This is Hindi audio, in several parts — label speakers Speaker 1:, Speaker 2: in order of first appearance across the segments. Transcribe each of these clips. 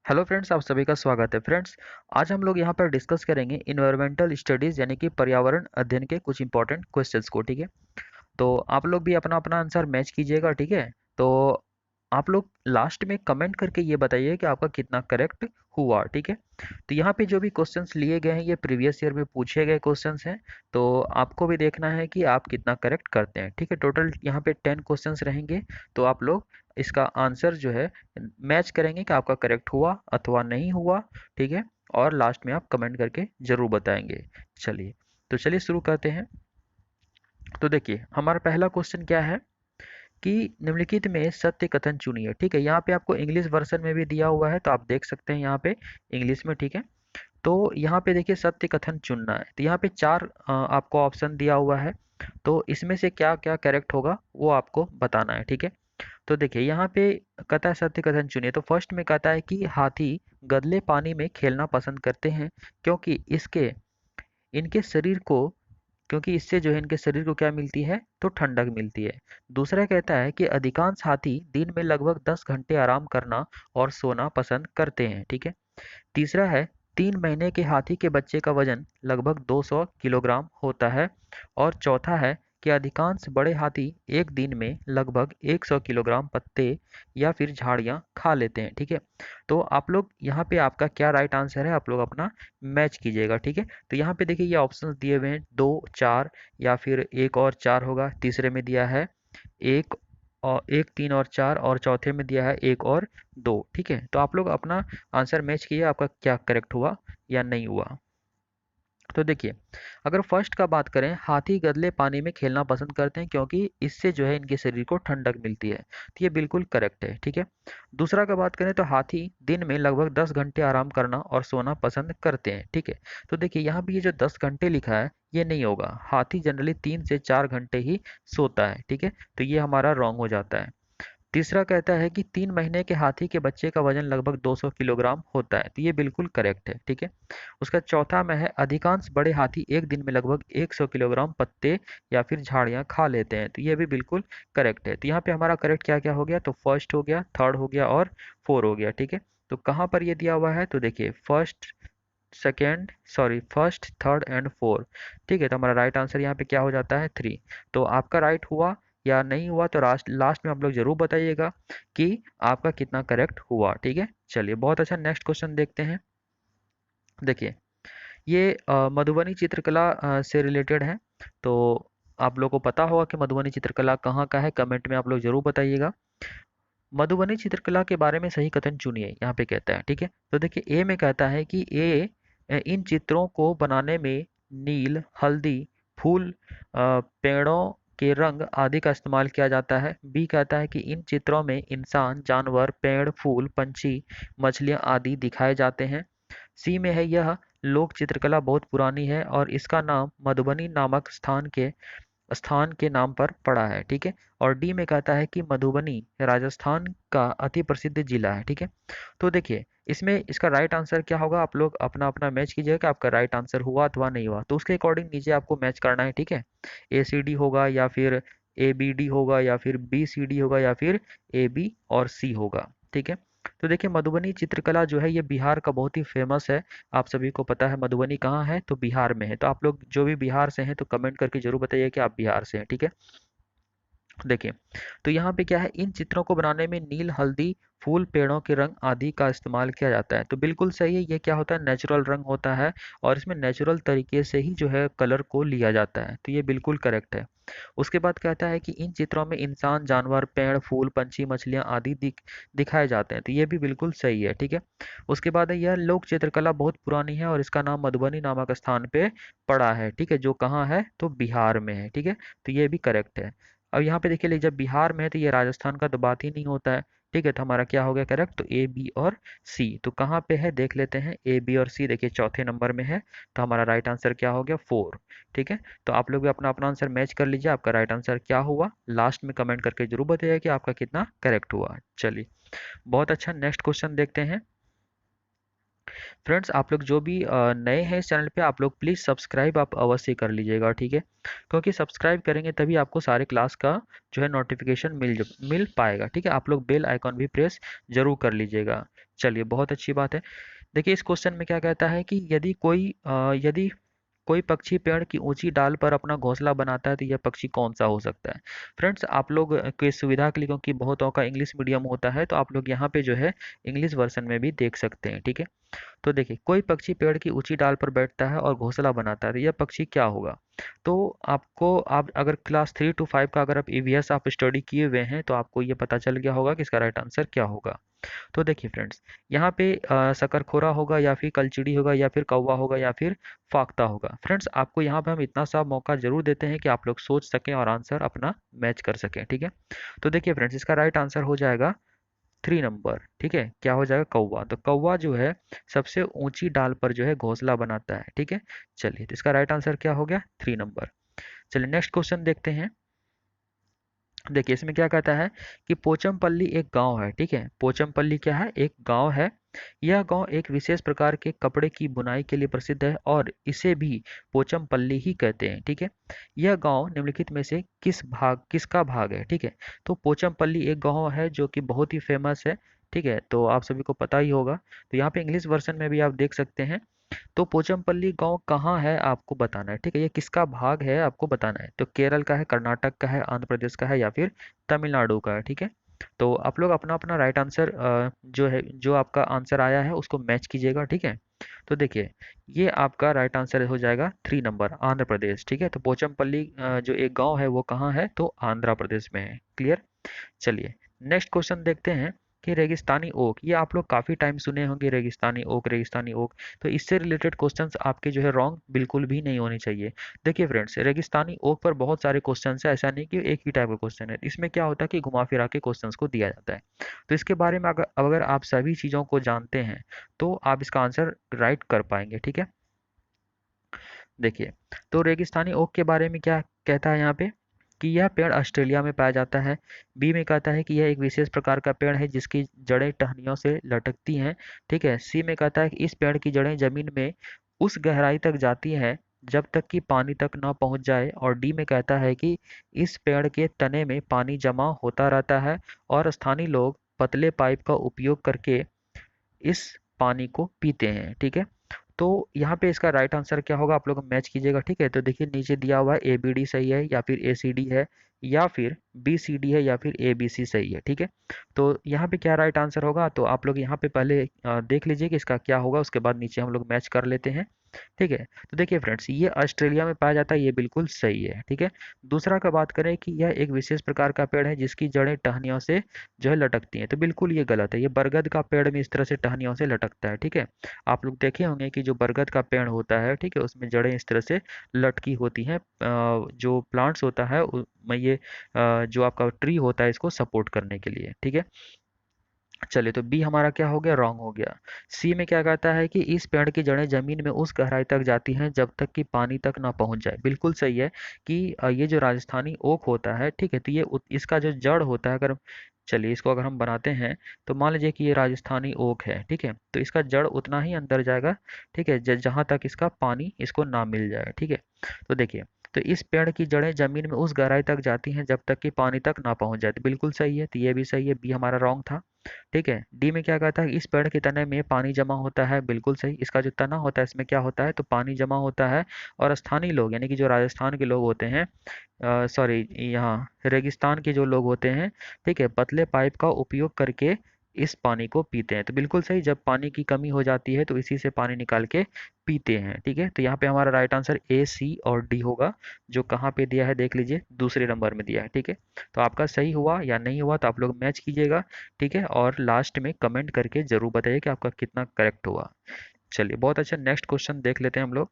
Speaker 1: हेलो फ्रेंड्स, आप सभी का स्वागत है। फ्रेंड्स, आज हम लोग यहाँ पर डिस्कस करेंगे इन्वायरमेंटल स्टडीज़ यानी कि पर्यावरण अध्ययन के कुछ इंपॉर्टेंट क्वेश्चंस को। ठीक है, तो आप लोग भी अपना अपना आंसर मैच कीजिएगा। ठीक है, तो आप लोग लास्ट में कमेंट करके ये बताइए कि आपका कितना करेक्ट हुआ। ठीक है, तो यहाँ पे जो भी क्वेश्चंस लिए गए हैं ये प्रीवियस ईयर में पूछे गए क्वेश्चंस हैं, तो आपको भी देखना है कि आप कितना करेक्ट करते हैं। ठीक है, टोटल यहाँ पे 10 क्वेश्चंस रहेंगे, तो आप लोग इसका आंसर जो है मैच करेंगे कि आपका करेक्ट हुआ अथवा नहीं हुआ। ठीक है, और लास्ट में आप कमेंट करके ज़रूर बताएंगे। चलिए, तो चलिए शुरू करते हैं। तो देखिए, हमारा पहला क्वेश्चन क्या है कि निम्नलिखित में सत्य कथन चुनिए। ठीक है, यहाँ पे आपको इंग्लिश वर्जन में भी दिया हुआ है, तो आप देख सकते हैं यहाँ पे इंग्लिश में। ठीक है, तो यहाँ पे देखिए सत्य कथन चुनना है, तो यहाँ पे चार आपको ऑप्शन दिया हुआ है, तो इसमें से क्या क्या करेक्ट होगा वो आपको बताना है। ठीक है, तो देखिए यहाँ पे कहता है सत्य कथन चुनिए, तो फर्स्ट में कहता है कि हाथी गदले पानी में खेलना पसंद करते हैं क्योंकि इसके इनके शरीर को क्योंकि इससे जो है इनके शरीर को क्या मिलती है, तो ठंडक मिलती है। दूसरा कहता है कि अधिकांश हाथी दिन में लगभग 10 घंटे आराम करना और सोना पसंद करते हैं। ठीक है, तीसरा है 3 महीने के हाथी के बच्चे का वजन लगभग 200 किलोग्राम होता है। और चौथा है कि अधिकांश बड़े हाथी एक दिन में लगभग 100 किलोग्राम पत्ते या फिर झाड़ियाँ खा लेते हैं। ठीक है, तो आप लोग यहाँ पे आपका क्या राइट आंसर है आप लोग अपना मैच कीजिएगा। ठीक है, तो यहाँ पे देखिए ये ऑप्शंस दिए हुए हैं, 2 4 या फिर एक और 4 होगा। तीसरे में दिया है एक और एक, 3 और 4, और चौथे में दिया है एक और 2। ठीक है, तो आप लोग अपना आंसर मैच कीजिए, आपका क्या करेक्ट हुआ या नहीं हुआ। तो देखिए, अगर फर्स्ट का बात करें, हाथी गदले पानी में खेलना पसंद करते हैं क्योंकि इससे जो है इनके शरीर को ठंडक मिलती है, तो ये बिल्कुल करेक्ट है। ठीक है, दूसरा का बात करें तो हाथी दिन में लगभग 10 घंटे आराम करना और सोना पसंद करते हैं। ठीक है, तो देखिए यहाँ भी ये जो 10 घंटे लिखा है ये नहीं होगा, हाथी जनरली 3 से 4 घंटे ही सोता है। ठीक है, तो ये हमारा रॉन्ग हो जाता है। तीसरा कहता है कि 3 महीने के हाथी के बच्चे का वजन लगभग 200 किलोग्राम होता है, तो ये बिल्कुल करेक्ट है। ठीक है, उसका चौथा में है अधिकांश बड़े हाथी एक दिन में लगभग 100 किलोग्राम पत्ते या फिर झाड़ियाँ खा लेते हैं, तो ये भी बिल्कुल करेक्ट है। तो यहाँ पे हमारा करेक्ट क्या क्या हो गया, तो फर्स्ट हो गया, थर्ड हो गया और फोर हो गया। ठीक है, तो कहाँ पर ये दिया हुआ है, तो देखिए फर्स्ट थर्ड एंड फोर। ठीक है, तो हमारा राइट आंसर यहाँ पे क्या हो जाता है, 3। तो आपका राइट हुआ या नहीं हुआ, तो लास्ट लास्ट में आप लोग जरूर बताइएगा कि आपका कितना करेक्ट हुआ। ठीक है, चलिए बहुत अच्छा, नेक्स्ट क्वेश्चन देखते हैं। देखिए, ये मधुबनी चित्रकला से रिलेटेड है, तो आप लोगों को पता होगा कि मधुबनी चित्रकला कहाँ का है, कमेंट में आप लोग जरूर बताइएगा। मधुबनी चित्रकला के बारे में सही कथन चुनिए, यहाँ पे कहता है। ठीक है, तो देखिए ए में कहता है कि इन चित्रों को बनाने में नील, हल्दी, फूल, पेड़ों के रंग आदि का इस्तेमाल किया जाता है। बी कहता है कि इन चित्रों में इंसान, जानवर, पेड़, फूल, पंछी, मछलियाँ आदि दिखाए जाते हैं। सी में है यह लोक चित्रकला बहुत पुरानी है और इसका नाम मधुबनी नामक स्थान के नाम पर पड़ा है। ठीक है, और डी में कहता है कि मधुबनी राजस्थान का अति प्रसिद्ध जिला है। ठीक है, तो देखिए इसमें इसका राइट आंसर क्या होगा, आप लोग अपना अपना मैच कीजिएगा कि आपका राइट आंसर हुआ अथवा नहीं हुआ, तो उसके अकॉर्डिंग नीचे आपको मैच करना है। ठीक है, ए सी डी होगा या फिर ए बी डी होगा या फिर बी सी डी होगा या फिर ए बी और सी होगा। ठीक है, तो देखिए मधुबनी चित्रकला जो है ये बिहार का बहुत ही फेमस है। आप सभी को पता है मधुबनी कहाँ है, तो बिहार में है। तो आप लोग जो भी बिहार से हैं तो कमेंट करके जरूर बताइए कि आप बिहार से हैं। ठीक है, देखिए, तो यहाँ पे क्या है, इन चित्रों को बनाने में नील, हल्दी, फूल, पेड़ों के रंग आदि का इस्तेमाल किया जाता है, तो बिल्कुल सही है। ये क्या होता है, नेचुरल रंग होता है और इसमें नेचुरल तरीके से ही जो है कलर को लिया जाता है, तो ये बिल्कुल करेक्ट है। उसके बाद कहता है कि इन चित्रों में इंसान, जानवर, पेड़, फूल, पंछी, मछलियाँ आदि दिखाए जाते हैं, तो ये भी बिल्कुल सही है। ठीक है, उसके बाद है यह लोक चित्रकला बहुत पुरानी है और इसका नाम मधुबनी नामक स्थान पे पड़ा है। ठीक है, जो कहाँ है, तो बिहार में है। ठीक है, तो ये भी करेक्ट है। अब यहाँ पे देखिए, जब बिहार में है तो ये राजस्थान का तो बात ही नहीं होता है। ठीक है, तो हमारा क्या हो गया करेक्ट, तो ए बी और सी। तो कहाँ पे है देख लेते हैं, ए बी और सी देखिए चौथे नंबर में है, तो हमारा राइट आंसर क्या हो गया, 4। ठीक है, तो आप लोग भी अपना अपना आंसर मैच कर लीजिए, आपका राइट आंसर क्या हुआ लास्ट में कमेंट करके जरूर बताइए कि आपका कितना करेक्ट हुआ। चलिए बहुत अच्छा, नेक्स्ट क्वेश्चन देखते हैं। फ्रेंड्स, आप लोग जो भी नए हैं इस चैनल पे, आप लोग प्लीज़ सब्सक्राइब आप अवश्य कर लीजिएगा। ठीक है, क्योंकि सब्सक्राइब करेंगे तभी आपको सारे क्लास का जो है नोटिफिकेशन मिल पाएगा। ठीक है, आप लोग बेल आइकॉन भी प्रेस जरूर कर लीजिएगा। चलिए बहुत अच्छी बात है। देखिए इस क्वेश्चन में क्या कहता है कि यदि कोई पक्षी पेड़ की ऊंची डाल पर अपना घोंसला बनाता है तो यह पक्षी कौन सा हो सकता है। फ्रेंड्स आप लोग की सुविधा के लिए, क्योंकि बहुतों का इंग्लिश मीडियम होता है, तो आप लोग यहाँ पे जो है इंग्लिश वर्जन में भी देख सकते हैं, ठीक है। तो देखिए कोई पक्षी पेड़ की ऊंची डाल पर बैठता है और घोंसला बनाता है तो यह पक्षी क्या होगा। तो आप अगर क्लास 3 to 5 का अगर आप ईवीएस आप स्टडी किए हुए हैं तो आपको ये पता चल गया होगा कि इसका राइट आंसर क्या होगा। तो देखिए फ्रेंड्स, यहाँ पे शकरखोरा होगा या फिर कलचिड़ी होगा या फिर कौवा होगा या फिर फाख्ता होगा। फ्रेंड्स आपको यहाँ पे हम इतना सा मौका जरूर देते हैं कि आप लोग सोच सकें और आंसर अपना मैच कर सकें, ठीक है। तो देखिए फ्रेंड्स, इसका राइट आंसर हो जाएगा 3 नंबर, ठीक है। क्या हो जाएगा, कौवा। तो कौवा जो है सबसे ऊंची डाल पर जो है घोंसला बनाता है, ठीक है। चलिए तो इसका राइट आंसर क्या हो गया, 3 नंबर। चलिए नेक्स्ट क्वेश्चन देखते हैं। देखिए इसमें क्या कहता है कि पोचमपल्ली एक गांव है, ठीक है। पोचमपल्ली क्या है, एक गांव है। यह गांव एक विशेष प्रकार के कपड़े की बुनाई के लिए प्रसिद्ध है और इसे भी पोचमपल्ली ही कहते हैं, ठीक है। यह गांव निम्नलिखित में से किसका भाग है, ठीक है। तो पोचमपल्ली एक गांव है जो कि बहुत ही फेमस है, ठीक है। तो आप सभी को पता ही होगा। तो यहाँ पे इंग्लिश वर्जन में भी आप देख सकते हैं। तो पोचमपल्ली गांव कहाँ है आपको बताना है, ठीक है। ये किसका भाग है आपको बताना है। तो केरल का है, कर्नाटक का है, आंध्र प्रदेश का है या फिर तमिलनाडु का है, ठीक है। तो आप लोग अपना अपना राइट आंसर जो है, जो आपका आंसर आया है उसको मैच कीजिएगा, ठीक है। तो देखिए ये आपका राइट आंसर हो जाएगा 3 नंबर, आंध्र प्रदेश, ठीक है। तो पोचमपल्ली जो एक गांव है वो कहाँ है, तो आंध्र प्रदेश में है। क्लियर। चलिए नेक्स्ट क्वेश्चन देखते हैं कि रेगिस्तानी ओक, ये आप लोग काफ़ी टाइम सुने होंगे, रेगिस्तानी ओक रेगिस्तानी ओक। तो इससे रिलेटेड क्वेश्चंस आपके जो है रॉन्ग बिल्कुल भी नहीं होने चाहिए। देखिए फ्रेंड्स, रेगिस्तानी ओक पर बहुत सारे क्वेश्चंस है, ऐसा नहीं कि एक ही टाइप का क्वेश्चन है। इसमें क्या होता है कि घुमा फिरा के क्वेश्चंस को दिया जाता है। तो इसके बारे में अगर आप सभी चीज़ों को जानते हैं तो आप इसका आंसर राइट कर पाएंगे, ठीक है। देखिए तो रेगिस्तानी ओक के बारे में क्या कहता है यहाँ पे कि यह पेड़ ऑस्ट्रेलिया में पाया जाता है। बी में कहता है कि यह एक विशेष प्रकार का पेड़ है जिसकी जड़ें टहनियों से लटकती हैं, ठीक है। सी में कहता है कि इस पेड़ की जड़ें जमीन में उस गहराई तक जाती हैं जब तक कि पानी तक न पहुंच जाए। और डी में कहता है कि इस पेड़ के तने में पानी जमा होता रहता है और स्थानीय लोग पतले पाइप का उपयोग करके इस पानी को पीते हैं, ठीक है। तो यहाँ पे इसका राइट आंसर क्या होगा, आप लोग मैच कीजिएगा, ठीक है। तो देखिए नीचे दिया हुआ है ए बी डी सही है या फिर ए सी डी है या फिर बी सी डी है या फिर ए बी सी सही है, ठीक है। तो यहाँ पे क्या राइट आंसर होगा, तो आप लोग यहाँ पे पहले देख लीजिए कि इसका क्या होगा, उसके बाद नीचे हम लोग मैच कर लेते हैं, ठीक है। तो देखिए फ्रेंड्स, ये ऑस्ट्रेलिया में पाया जाता है, ये बिल्कुल सही है, ठीक है। दूसरा का बात करें कि यह एक विशेष प्रकार का पेड़ है जिसकी जड़ें टहनियों से जो है लटकती हैं, तो बिल्कुल ये गलत है। ये बरगद का पेड़ में इस तरह से टहनियों से लटकता है, ठीक है। आप लोग देखे होंगे कि जो बरगद का पेड़ होता है, ठीक है, उसमें जड़ें इस तरह से लटकी होती हैं। जो प्लांट्स होता है में ये जो आपका ट्री होता है इसको सपोर्ट करने के लिए, ठीक है। चलिए तो बी हमारा क्या हो गया, रॉन्ग हो गया। सी में क्या कहता है कि इस पेड़ की जड़ें जमीन में उस गहराई तक जाती हैं जब तक कि पानी तक ना पहुंच जाए। बिल्कुल सही है कि ये जो राजस्थानी ओक होता है, ठीक है, तो ये इसका जो जड़ होता है, अगर चलिए इसको अगर हम बनाते हैं तो मान लीजिए कि ये राजस्थानी ओक है, ठीक है। तो इसका जड़ उतना ही अंदर जाएगा, ठीक है, जहाँ तक इसका पानी इसको ना मिल जाए, ठीक है। तो देखिए, तो इस पेड़ की जड़ें जमीन में उस गहराई तक जाती हैं जब तक कि पानी तक ना पहुंच जाए, तो बिल्कुल सही है। तो ये भी सही है, बी हमारा रॉन्ग था, ठीक है। डी में क्या कहता है, इस पेड़ के तने में पानी जमा होता है, बिल्कुल सही। इसका जो तना होता है इसमें क्या होता है, तो पानी जमा होता है और स्थानीय लोग यानी कि जो राजस्थान के लोग होते हैं, सॉरी यहाँ रेगिस्तान के जो लोग होते हैं, ठीक है, पतले पाइप का उपयोग करके इस पानी को पीते हैं। तो बिल्कुल सही, जब पानी की कमी हो जाती है तो इसी से पानी निकाल के पीते हैं, ठीक है। तो यहाँ पे हमारा राइट आंसर ए सी और डी होगा। जो कहाँ पे दिया है देख लीजिए, दूसरे नंबर में दिया है, ठीक है। तो आपका सही हुआ या नहीं हुआ तो आप लोग मैच कीजिएगा, ठीक है। और लास्ट में कमेंट करके जरूर बताइए कि आपका कितना करेक्ट हुआ। चलिए बहुत अच्छा, नेक्स्ट क्वेश्चन देख लेते हैं हम लोग।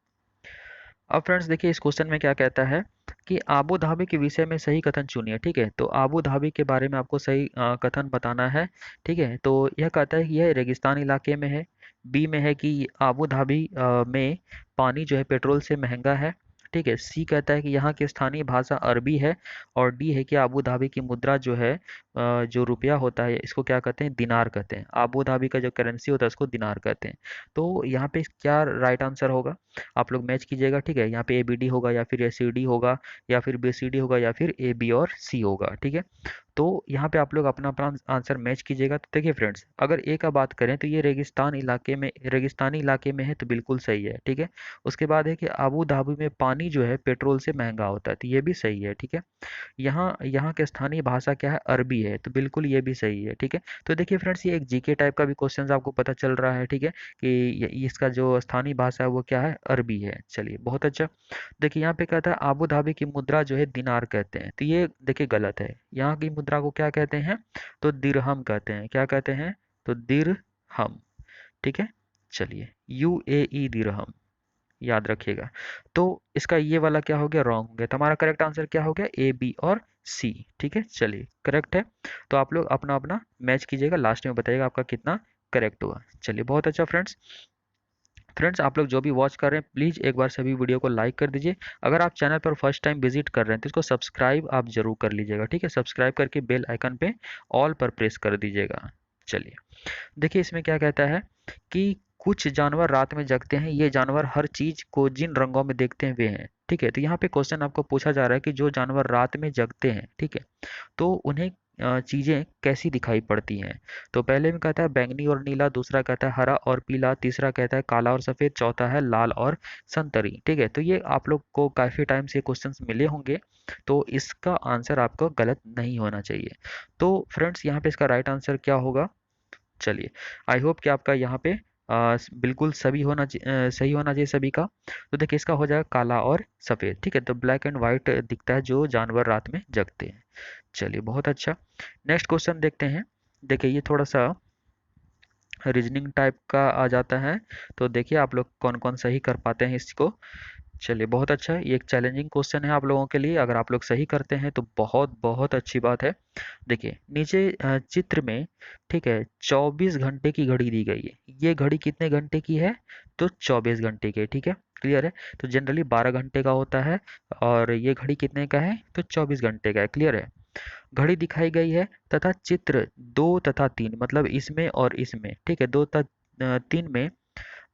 Speaker 1: अब फ्रेंड्स देखिए इस क्वेश्चन में क्या कहता है कि आबू धाबी के विषय में सही कथन चुनिए, ठीक है। तो आबू धाबी के बारे में आपको सही कथन बताना है, ठीक है। तो यह कहता है कि यह रेगिस्तान इलाके में है। बी में है कि आबू धाबी में पानी जो है पेट्रोल से महंगा है, ठीक है। सी कहता है कि यहाँ की स्थानीय भाषा अरबी है। और डी है कि आबू धाबी की मुद्रा जो है जो रुपया होता है इसको क्या कहते हैं, दिनार कहते हैं। आबू धाबी का जो करेंसी होता है उसको दिनार कहते हैं। तो यहाँ पे क्या राइट आंसर होगा, आप लोग मैच कीजिएगा, ठीक है। यहाँ पे ए बी डी होगा या फिर ए सी डी होगा या फिर बी सी डी होगा या फिर ए बी और सी होगा, ठीक है। तो यहाँ पे आप लोग अपना अपना आंसर मैच कीजिएगा। तो देखिए फ्रेंड्स, अगर ए का बात करें तो ये रेगिस्तानी इलाके में है, तो बिल्कुल सही है, ठीक है। उसके बाद है कि अबू धाबी में पानी जो है पेट्रोल से महंगा होता है, तो ये भी सही है, ठीक है। यहाँ यहाँ की स्थानीय भाषा क्या है, अरबी है, तो बिल्कुल ये भी सही है, ठीक है। तो देखिए फ्रेंड्स, ये एक जीके टाइप का भी क्वेश्चन आपको पता चल रहा है, ठीक है, कि इसका जो स्थानीय भाषा है वो क्या है, अरबी है। चलिए बहुत अच्छा। देखिए यहाँ पे कहता है आबू धाबी की मुद्रा जो है दिनार कहते हैं, तो ये देखिए गलत है। यहाँ की मुद्रा को क्या कहते हैं, तो दिरहम कहते हैं। क्या कहते हैं, तो दिरहम, ठीक है। चलिए यूएई दिरहम, याद रखिएगा। तो इसका ये वाला क्या हो गया, रॉन्ग हो गया। तो हमारा करेक्ट आंसर क्या हो गया, ए, बी और सी, ठीक है। चलिए करेक्ट है। तो आप लोग अपना अपना मैच कीजिएगा, लास्ट में बताइएगा आपका कितना करेक्ट हुआ। चलिए बहुत अच्छा फ्रेंड्स। आप लोग जो भी वॉच कर रहे हैं प्लीज़ एक बार सभी वीडियो को लाइक कर दीजिए। अगर आप चैनल पर फर्स्ट टाइम विजिट कर रहे हैं तो इसको सब्सक्राइब आप जरूर कर लीजिएगा, ठीक है। सब्सक्राइब करके बेल आइकन पे ऑल पर प्रेस कर दीजिएगा। चलिए देखिए इसमें क्या कहता है कि कुछ जानवर रात में जगते हैं, ये जानवर हर चीज को जिन रंगों में देखते हैं वे हैं, ठीक है। तो यहाँ पे क्वेश्चन आपको पूछा जा रहा है कि जो जानवर रात में जगते हैं, ठीक है, तो उन्हें चीजें कैसी दिखाई पड़ती हैं। तो पहले में कहता है बैंगनी और नीला, दूसरा कहता है हरा और पीला, तीसरा कहता है काला और सफेद, चौथा है लाल और संतरी, ठीक है। तो ये आप लोग को काफी टाइम से क्वेश्चंस मिले होंगे, तो इसका आंसर आपको गलत नहीं होना चाहिए। तो फ्रेंड्स यहाँ पे इसका राइट आंसर क्या होगा, चलिए आई होप कि आपका यहाँ पे बिल्कुल सही होना चाहिए सभी का। तो देखिए इसका हो जाएगा काला और सफ़ेद, ठीक है। तो ब्लैक एंड वाइट दिखता है जो जानवर रात में जगते हैं। चलिए बहुत अच्छा। नेक्स्ट क्वेश्चन देखते हैं। देखिए ये थोड़ा सा रीजनिंग टाइप का आ जाता है, तो देखिए आप लोग कौन कौन सही कर पाते हैं इसको। चलिए बहुत अच्छा है, ये एक चैलेंजिंग क्वेश्चन है आप लोगों के लिए। अगर आप लोग सही करते हैं तो बहुत बहुत अच्छी बात है। देखिए नीचे चित्र में, ठीक है, 24 घंटे की घड़ी दी गई है। ये घड़ी कितने घंटे की है, तो 24 घंटे की है, ठीक है। क्लियर है। तो जनरली 12 घंटे का होता है, और ये घड़ी कितने का है, तो 24 घंटे का है। क्लियर है। घड़ी दिखाई गई है तथा चित्र 2 तथा 3, मतलब इसमें और इसमें, ठीक है, 2 तथा 3 में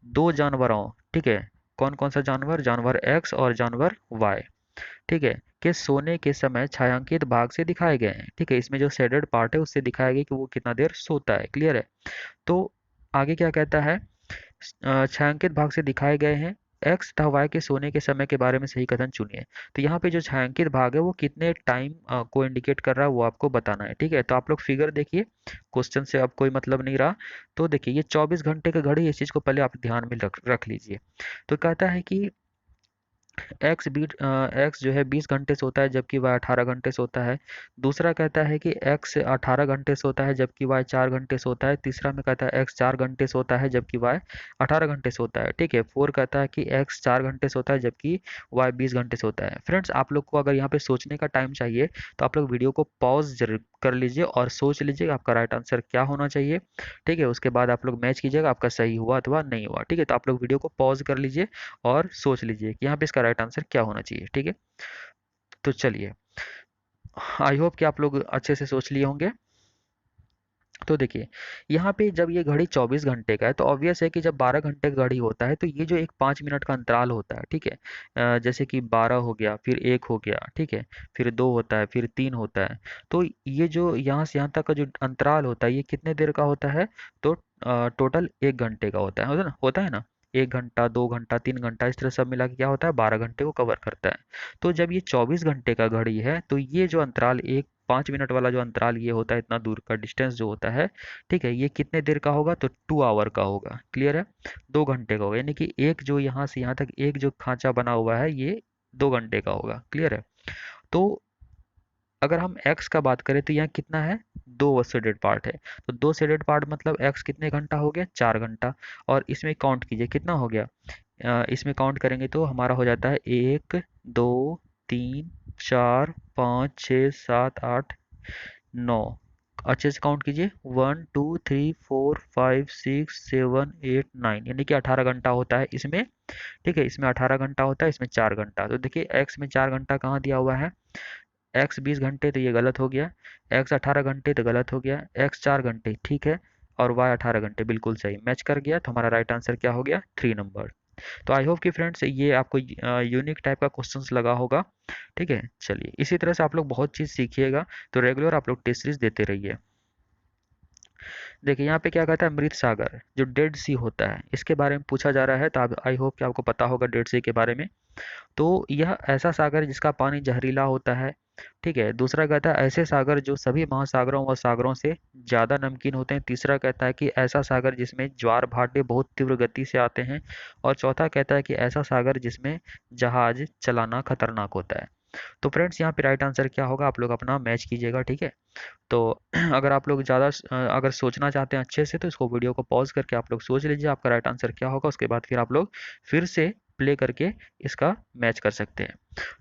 Speaker 1: दो जानवरों, ठीक है, कौन कौन सा जानवर, जानवर एक्स और जानवर वाई, ठीक है, के सोने के समय छायांकित भाग से दिखाए गए हैं, ठीक है। इसमें जो शेडेड पार्ट है उससे दिखाया गया कि वो कितना देर सोता है। क्लियर है। तो आगे क्या कहता है, छायांकित भाग से दिखाए गए हैं एक्स तथा वाई के सोने के समय के बारे में सही कथन चुनिए। तो यहाँ पे जो छायांकित भाग है वो कितने टाइम को इंडिकेट कर रहा है वो आपको बताना है, ठीक है। तो आप लोग फिगर देखिए, क्वेश्चन से अब कोई मतलब नहीं रहा। तो देखिए ये 24 घंटे का घड़ी, इस चीज़ को पहले आप ध्यान में रख लीजिए। तो कहता है कि एक्स जो है 20 घंटे सोता है जबकि वाई 18 घंटे सोता है। दूसरा कहता है कि एक्स 18 घंटे सोता है जबकि वाई 4 घंटे सोता है। तीसरा में कहता है एक्स 4 घंटे सोता है जबकि वाई 18 घंटे सोता है, ठीक है। फोर कहता है कि एक्स 4 घंटे सोता है जबकि वाई 20 घंटे सोता है। फ्रेंड्स आप लोग को अगर यहाँ पे सोचने का टाइम चाहिए तो आप लोग वीडियो को पॉज जरूर कर लीजिए और सोच लीजिए आपका राइट आंसर क्या होना चाहिए, ठीक है। उसके बाद आप लोग मैच कीजिएगा आपका सही हुआ अथवा नहीं हुआ, ठीक है। तो आप लोग वीडियो को पॉज कर लीजिए और सोच लीजिए कि यहाँ पे इसका राइट आंसर क्या होना चाहिए, ठीक है। तो चलिए आई होप कि आप लोग अच्छे से सोच लिए होंगे। तो देखिए यहाँ पे जब ये घड़ी 24 घंटे का है तो ऑब्वियस है कि जब 12 घंटे का घड़ी होता है तो ये जो एक 5 मिनट का अंतराल होता है, ठीक है, जैसे कि 12 हो गया, फिर 1 हो गया, ठीक है, फिर 2 होता है, फिर 3 होता है। तो ये जो यहाँ से यहाँ तक का जो अंतराल होता है ये कितने देर का होता है, तो टोटल 1 घंटे का होता है ना। 1 घंटा, 2 घंटा, 3 घंटा, इस तरह सब मिला के क्या होता है, 12 घंटे को कवर करता है। तो जब ये 24 घंटे का घड़ी है तो ये जो अंतराल, एक 5 मिनट वाला जो अंतराल ये होता है, इतना दूर का डिस्टेंस जो होता है, ठीक है, ये कितने देर का होगा, तो 2 आवर का होगा। क्लियर है। 2 घंटे का होगा, यानी कि एक जो यहाँ से यहाँ तक एक जो खांचा बना हुआ है ये 2 घंटे का होगा। क्लियर है। तो अगर हम x का बात करें तो यहाँ कितना है, दो शेडेड पार्ट है। तो दो शेडेड पार्ट मतलब x कितने घंटा हो गया, 4 घंटा। और इसमें काउंट कीजिए कितना हो गया, इसमें काउंट करेंगे तो हमारा हो जाता है 1, 2, 3, 4, 5, 6, 7, 8, 9। अच्छे से काउंट कीजिए, 1, 2, 3, 4, 5, 6, 7, 8, 9, यानी कि 18 घंटा होता है इसमें, ठीक है। इसमें 18 घंटा होता है, इसमें 4 घंटा। तो देखिए एक्स में 4 घंटा कहाँ दिया हुआ है, एक्स 20 घंटे तो ये गलत हो गया, एक्स 18 घंटे तो गलत हो गया, एक्स 4 घंटे ठीक है, और वाई 18 घंटे बिल्कुल सही मैच कर गया। तो हमारा राइट आंसर क्या हो गया, 3 नंबर। तो आई होप कि फ्रेंड्स ये आपको यूनिक टाइप का क्वेश्चंस लगा होगा। ठीक है, चलिए इसी तरह से आप लोग बहुत चीज़ सीखिएगा। तो रेगुलर आप लोग टेस्ट सीरीज देते रहिए। देखिए यहाँ पे क्या कहता है, मृत सागर जो डेड सी होता है इसके बारे में पूछा जा रहा है। तो आप आई होप कि आपको पता होगा डेड सी के बारे में। तो यह ऐसा सागर है जिसका पानी जहरीला होता है। ठीक है, दूसरा कहता है ऐसे सागर जो सभी महासागरों व सागरों से ज़्यादा नमकीन होते हैं। तीसरा कहता है कि ऐसा सागर जिसमें ज्वार भाटे बहुत तीव्र गति से आते हैं। और चौथा कहता है कि ऐसा सागर जिसमें जहाज चलाना खतरनाक होता है। तो फ्रेंड्स यहाँ पे राइट आंसर क्या होगा, आप लोग अपना मैच कीजिएगा। ठीक है, तो अगर आप लोग ज़्यादा अगर सोचना चाहते हैं अच्छे से तो इसको वीडियो को पॉज करके आप लोग सोच लीजिए आपका राइट आंसर क्या होगा। उसके बाद फिर आप लोग फिर से प्ले करके इसका मैच कर सकते हैं।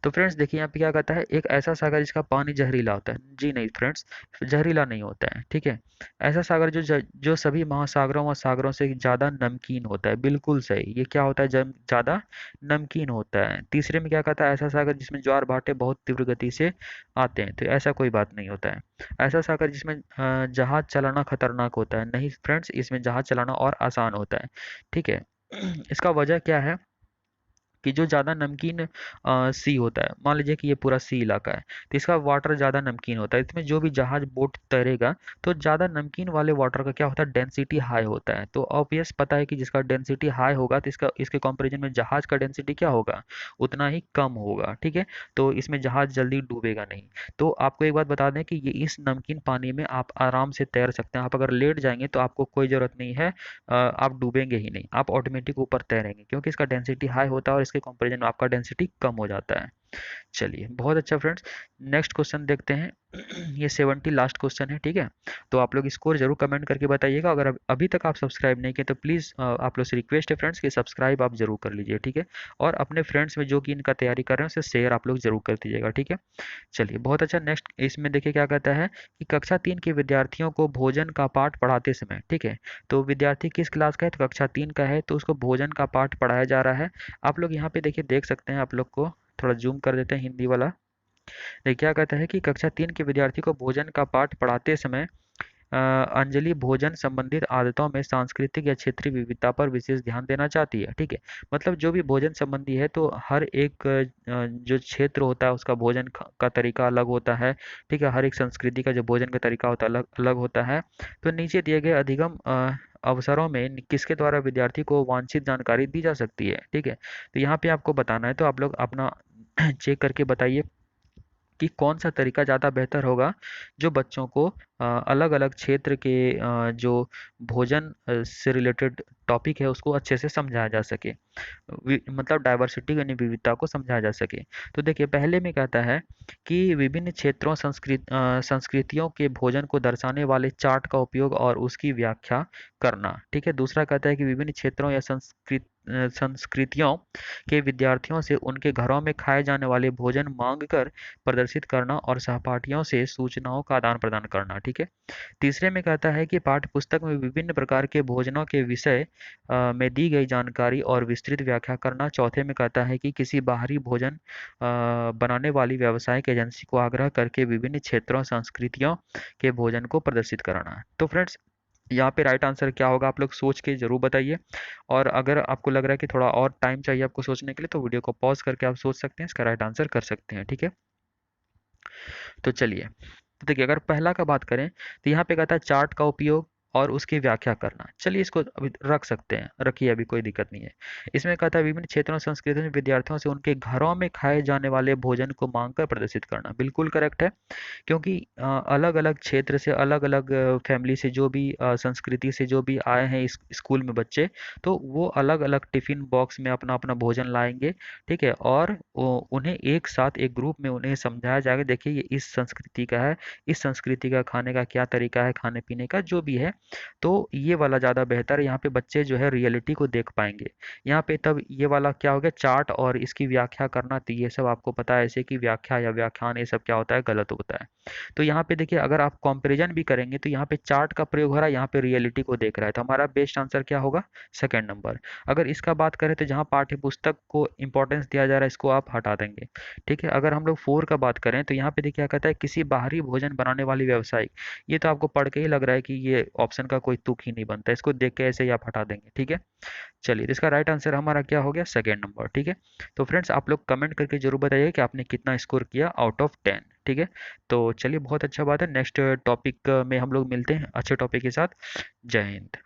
Speaker 1: तो फ्रेंड्स देखिए यहाँ पे क्या कहता है, एक ऐसा सागर जिसका पानी जहरीला होता है। जी नहीं फ्रेंड्स, जहरीला नहीं होता है। ठीक है, ऐसा सागर जो सभी महासागरों व सागरों से ज़्यादा नमकीन होता है। बिल्कुल सही, ये क्या होता है, जब ज़्यादा नमकीन होता है। तीसरे में क्या कहता है, ऐसा सागर जिसमें ज्वार भाटे बहुत तीव्र गति से आते हैं। तो ऐसा कोई बात नहीं होता है। ऐसा सागर जिसमें जहाज चलाना खतरनाक होता है। नहीं फ्रेंड्स, इसमें जहाज चलाना और आसान होता है। ठीक है, इसका वजह क्या है कि जो ज़्यादा नमकीन सी होता है, मान लीजिए कि ये पूरा सी इलाका है, तो इसका वाटर ज़्यादा नमकीन होता है। इसमें जो भी जहाज बोट तैरेगा तो ज़्यादा नमकीन वाले वाटर का क्या होता है, डेंसिटी हाई होता है। तो ऑब्वियस पता है कि जिसका डेंसिटी हाई होगा तो इसके कंपैरिजन में जहाज का डेंसिटी क्या होगा, उतना ही कम होगा। ठीक है, तो इसमें जहाज जल्दी डूबेगा नहीं। तो आपको एक बात बता दें कि ये इस नमकीन पानी में आप आराम से तैर सकते हैं। आप अगर लेट जाएंगे तो आपको कोई ज़रूरत नहीं है, आप डूबेंगे ही नहीं, आप ऑटोमेटिक ऊपर तैरेंगे क्योंकि इसका डेंसिटी हाई होता है और इसके कंपैरिजन में आपका डेंसिटी कम हो जाता है। चलिए बहुत अच्छा फ्रेंड्स, नेक्स्ट क्वेश्चन देखते हैं। ये 70 लास्ट क्वेश्चन है। ठीक है, तो आप लोग स्कोर जरूर कमेंट करके बताइएगा। अगर अभी तक आप सब्सक्राइब नहीं किए तो प्लीज़ आप लोग से रिक्वेस्ट है फ्रेंड्स कि सब्सक्राइब आप जरूर कर लीजिए। ठीक है, और अपने फ्रेंड्स में जो कि इनका तैयारी कर रहे हैं उसे शेयर आप लोग जरूर कर दीजिएगा। ठीक है, चलिए बहुत अच्छा। नेक्स्ट इसमें देखिए क्या कहता है कि कक्षा 3 के विद्यार्थियों को भोजन का पाठ पढ़ाते समय, ठीक है, तो विद्यार्थी किस क्लास का है, तो कक्षा 3 का है, तो उसको भोजन का पाठ पढ़ाया जा रहा है। आप लोग यहाँ पे देखिए देख सकते हैं, आप लोग को थोड़ा जूम कर देते हैं हिंदी वाला। देखिए क्या कहता है कि कक्षा 3 के विद्यार्थी को भोजन का पाठ पढ़ाते समय अंजलि भोजन संबंधित आदतों में सांस्कृतिक या क्षेत्रीय विविधता पर विशेष ध्यान देना चाहती है। ठीक है, मतलब जो भी भोजन संबंधी है तो हर एक जो क्षेत्र होता है उसका भोजन का तरीका अलग होता है। ठीक है, हर एक संस्कृति का जो भोजन का तरीका होता है अलग अलग होता है। तो नीचे दिए गए अधिगम अवसरों में किसके द्वारा विद्यार्थी को वांछित जानकारी दी जा सकती है। ठीक है, तो यहाँ पे आपको बताना है, तो आप लोग अपना चेक करके बताइए कि कौन सा तरीका ज़्यादा बेहतर होगा जो बच्चों को अलग-अलग क्षेत्र के जो भोजन से रिलेटेड टॉपिक है उसको अच्छे से समझाया जा सके। मतलब डाइवर्सिटी यानी विविधता को समझाया जा सके। तो देखिए पहले में कहता है कि विभिन्न क्षेत्रों संस्कृतियों के भोजन को दर्शाने वाले चार्ट का उपयोग और उसकी व्याख्या करना। ठीक है, दूसरा कहता है कि विभिन्न क्षेत्रों या संस्कृतियों के विद्यार्थियों से उनके घरों में खाए जाने वाले भोजन मांग कर प्रदर्शित करना और सहपाठियों से सूचनाओं का आदान प्रदान करना। ठीक है, तीसरे में कहता है कि पाठ्य पुस्तक में विभिन्न प्रकार के भोजनों के विषय में दी गई जानकारी और विस्तृत व्याख्या करना। चौथे में कहता है कि किसी बाहरी भोजन बनाने वाली व्यावसायिक एजेंसी को आग्रह करके विभिन्न क्षेत्रों संस्कृतियों के भोजन को प्रदर्शित कराना। तो फ्रेंड्स यहाँ पे राइट आंसर क्या होगा आप लोग सोच के ज़रूर बताइए। और अगर आपको लग रहा है कि थोड़ा और टाइम चाहिए आपको सोचने के लिए तो वीडियो को पॉज करके आप सोच सकते हैं, इसका राइट आंसर कर सकते हैं। ठीक है, तो चलिए, तो देखिए अगर पहला का बात करें तो यहाँ पे कहता है चार्ट का उपयोग और उसकी व्याख्या करना। चलिए इसको अभी रख सकते हैं, रखिए, अभी कोई दिक्कत नहीं है। इसमें कहता है विभिन्न क्षेत्रों संस्कृतियों में विद्यार्थियों से उनके घरों में खाए जाने वाले भोजन को मांग कर प्रदर्शित करना। बिल्कुल करेक्ट है, क्योंकि अलग-अलग क्षेत्र से अलग-अलग फैमिली से जो भी संस्कृति से जो भी आए हैं इस स्कूल में बच्चे, तो वो अलग-अलग टिफ़िन बॉक्स में अपना-अपना भोजन लाएँगे। ठीक है, और उन्हें एक साथ एक ग्रुप में उन्हें समझाया जाएगा, देखिए ये इस संस्कृति का है, इस संस्कृति का खाने का क्या तरीका है, खाने-पीने का जो भी है, तो ये वाला ज़्यादा बेहतर है। यहाँ पे बच्चे जो है रियलिटी को देख पाएँगे। यहाँ पे तब ये वाला क्या हो गया, चार्ट और इसकी व्याख्या करना, तो ये सब आपको पता है ऐसे कि व्याख्या या व्याख्यान ये सब क्या होता है, गलत होता है। तो यहाँ पे देखिए अगर आप कंपैरिजन भी करेंगे तो यहाँ पे चार्ट का प्रयोग हो रहा है, यहाँ पे रियलिटी को देख रहा है, तो हमारा बेस्ट आंसर क्या होगा, सेकंड नंबर। अगर इसका बात करें तो जहाँ पाठ्य पुस्तक को इंपॉर्टेंस दिया जा रहा है इसको आप हटा देंगे। ठीक है, अगर हम लोग 4 का बात करें तो यहाँ पे देखिए क्या कहता है, किसी बाहरी भोजन बनाने वाली व्यावसायिक, ये तो आपको पढ़ के ही लग रहा है कि ये ऑप्शन का कोई तुक ही नहीं बनता, इसको देख के ऐसे ही आप हटा देंगे, ठीक है। चलिए, तो इसका राइट आंसर हमारा क्या हो गया, सेकेंड नंबर, ठीक है। तो फ्रेंड्स आप लोग कमेंट करके जरूर बताइए कि आपने कितना स्कोर किया आउट ऑफ 10, ठीक है। तो चलिए, बहुत अच्छा बात है, नेक्स्ट टॉपिक में हम लोग मिलते हैं अच्छे टॉपिक के साथ। जय हिंद।